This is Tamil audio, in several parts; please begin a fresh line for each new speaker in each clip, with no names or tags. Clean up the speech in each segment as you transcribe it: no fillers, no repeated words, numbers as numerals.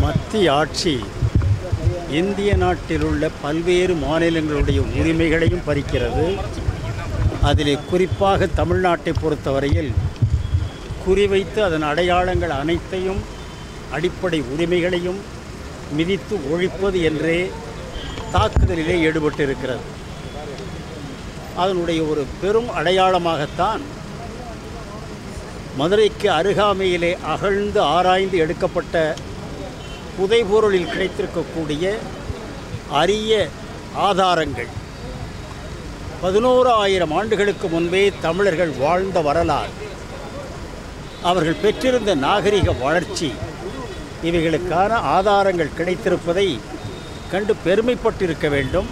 மத்திய ஆட்சி இந்திய நாட்டில் உள்ள பல்வேறு மாநிலங்களுடைய உரிமைகளையும் பறிக்கிறது. அதிலே குறிப்பாக தமிழ்நாட்டை பொறுத்தவரையில் குறிவைத்து அதன் அடையாளங்கள் அனைத்தையும் அடிப்படை உரிமைகளையும் மிதித்து ஒழிப்பது என்றே தாக்குதலிலே ஈடுபட்டிருக்கிறது. அதனுடைய ஒரு பெரும் அடையாளமாகத்தான் மதுரைக்கு அருகாமையிலே அகழ்ந்து ஆராய்ந்து எடுக்கப்பட்ட புதைபொருளில் கிடைத்திருக்கக்கூடிய அரிய ஆதாரங்கள் 11,000 ஆண்டுகளுக்கு முன்பே தமிழர்கள் வாழ்ந்த வரலாறு, அவர்கள் பெற்றிருந்த நாகரிக வளர்ச்சி, இவைகளுக்கான ஆதாரங்கள் கிடைத்திருப்பதை கண்டு பெருமைப்பட்டிருக்க வேண்டும்.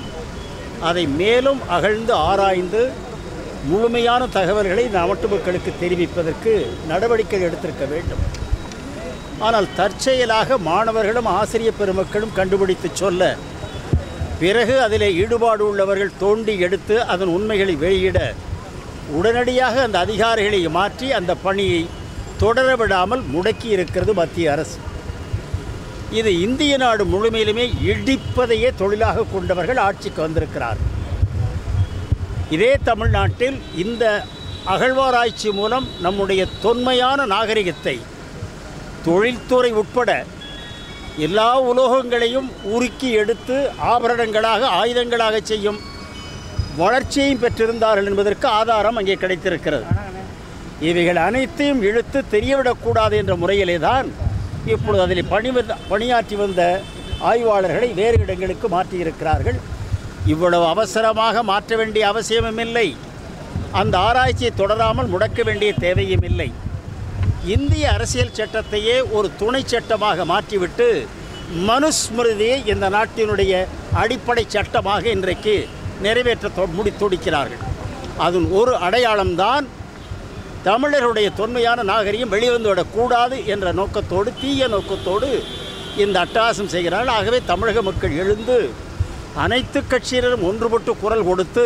அதை மேலும் அகழ்ந்து ஆராய்ந்து முழுமையான தகவல்களை நாட்டு மக்களுக்கு தெரிவிப்பதற்கு நடவடிக்கை எடுத்திருக்க வேண்டும். ஆனால் தற்செயலாக மாணவர்களும் ஆசிரியர் பெருமக்களும் கண்டுபிடித்து சொல்ல, பிறகு அதில் ஈடுபாடு உள்ளவர்கள் தோண்டி எடுத்து அதன் உண்மைகளை வெளியிட உடனடியாக அந்த அதிகாரிகளை மாற்றி அந்த பணியை தொடர விடாமல் முடக்கி இருக்கிறது மத்திய அரசு. இது இந்திய நாடு முழுமையிலுமே இடிப்பதையே தொழிலாக கொண்டவர்கள் ஆட்சிக்கு வந்திருக்கிறார். இதே தமிழ்நாட்டில் இந்த அகழ்வாராய்ச்சி மூலம் நம்முடைய தொன்மையான நாகரிகத்தை தொழில்துறை உட்பட எல்லா உலோகங்களையும் உருக்கி எடுத்து ஆபரணங்களாக ஆயுதங்களாக செய்யும் வளர்ச்சியையும் பெற்றிருந்தார்கள் என்பதற்கு ஆதாரம் அங்கே கிடைத்திருக்கிறது. இவைகள் அனைத்தையும் இழுத்து தெரியவிடக்கூடாது என்ற முறையிலே தான் இப்பொழுது அதில் பணியாற்றி வந்த ஆய்வாளர்களை வேறு இடங்களுக்கு மாற்றியிருக்கிறார்கள். இவ்வளவு அவசரமாக மாற்ற வேண்டிய அவசியமும் இல்லை. அந்த ஆராய்ச்சியை தொடராமல் முடக்க வேண்டிய தேவையும் இல்லை. இந்திய அரசியல் சட்டத்தையே ஒரு துணை சட்டமாக மாற்றிவிட்டு மனுஸ்மிருதியை இந்த நாட்டினுடைய அடிப்படை சட்டமாக இன்றைக்கு நிறைவேற்ற துடிக்கிறார்கள். அதன் ஒரு அடையாளம்தான் தமிழர்களுடைய தொன்மையான நாகரிகம் வெளிவந்துவிடக்கூடாது என்ற நோக்கத்தோடு, தீய நோக்கத்தோடு இந்த அட்டகாசம் செய்கிறார்கள். ஆகவே தமிழக மக்கள் எழுந்து அனைத்து கட்சியினரும் ஒன்றுபட்டு குரல் கொடுத்து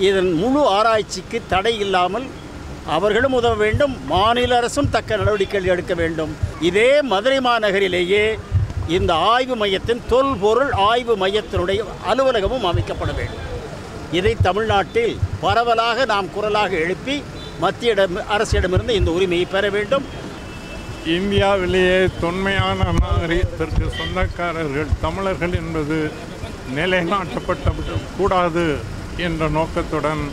இதன் முழு ஆராய்ச்சிக்கு தடை இல்லாமல் அவர்களும் உதவ வேண்டும், மாநில அரசும் தக்க நடவடிக்கைகள் எடுக்க வேண்டும். இதே மதுரை மாநகரிலேயே இந்த ஆய்வு மையத்தின் தொல்பொருள் ஆய்வு மையத்தினுடைய அலுவலகமும் அமைக்கப்பட வேண்டும். இதை தமிழ்நாட்டில் பரவலாக நாம் குரலாக எழுப்பி மத்திய அரசிடமிருந்து இந்த உரிமையை பெற வேண்டும்.
இந்தியாவிலேயே தொன்மையான நாகரிகத்திற்கு சொந்தக்காரர்கள் தமிழர்கள் என்பது நிலைநாட்டப்பட்ட கூடாது என்ற நோக்கத்துடன்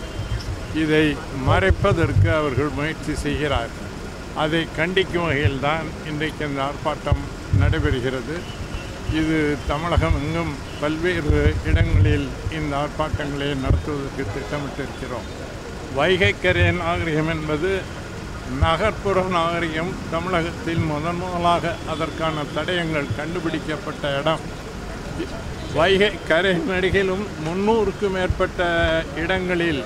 இதை மறைப்பதற்கு அவர்கள் முயற்சி செய்கிறார்கள். அதை கண்டிக்கும் வகையில்தான் இன்றைக்கு இந்த ஆர்ப்பாட்டம் நடைபெறுகிறது. இது தமிழகம் எங்கும் பல்வேறு இடங்களில் இந்த ஆர்ப்பாட்டங்களை நடத்துவதற்கு திட்டமிட்டிருக்கிறோம். வைகைக்கரை நாகரிகம் என்பது நகர்ப்புற நாகரிகம். தமிழகத்தில் முதலாக அதற்கான தடயங்கள் கண்டுபிடிக்கப்பட்ட இடம். வைகை கரை நடிகிலும் 300க்கும் மேற்பட்ட இடங்களில்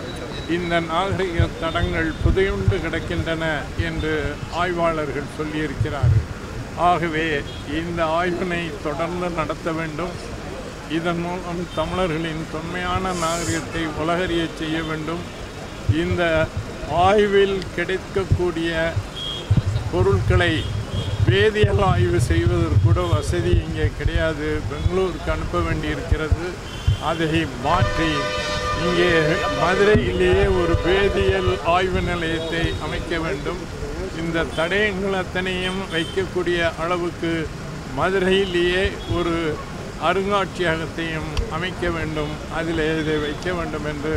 இந்த நாகரிக தடங்கள் புதையுண்டு கிடக்கின்றன என்று ஆய்வாளர்கள் சொல்லியிருக்கிறார்கள். ஆகவே இந்த ஆய்வினை தொடர்ந்து நடத்த வேண்டும். இதன் மூலம் தமிழர்களின் தொன்மையான நாகரிகத்தை உலகறிய செய்ய வேண்டும். இந்த ஆய்வில் கிடைக்கக்கூடிய பொருட்களை வேதியியல் ஆய்வு செய்வதற்கு கூட வசதி இங்கே கிடையாது. பெங்களூருக்கு அனுப்ப வேண்டியிருக்கிறது. அதை மாற்றி இங்கே மதுரையிலேயே ஒரு வேதியியல் ஆய்வு நிலையத்தை அமைக்க வேண்டும். இந்த தடயங்கள் அத்தனையும் வைக்கக்கூடிய அளவுக்கு மதுரையிலேயே ஒரு அருங்காட்சியகத்தையும் அமைக்க வேண்டும். அதில் இதை வைக்க வேண்டும் என்று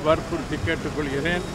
வற்புறுத்தி கேட்டுக்கொள்கிறேன்.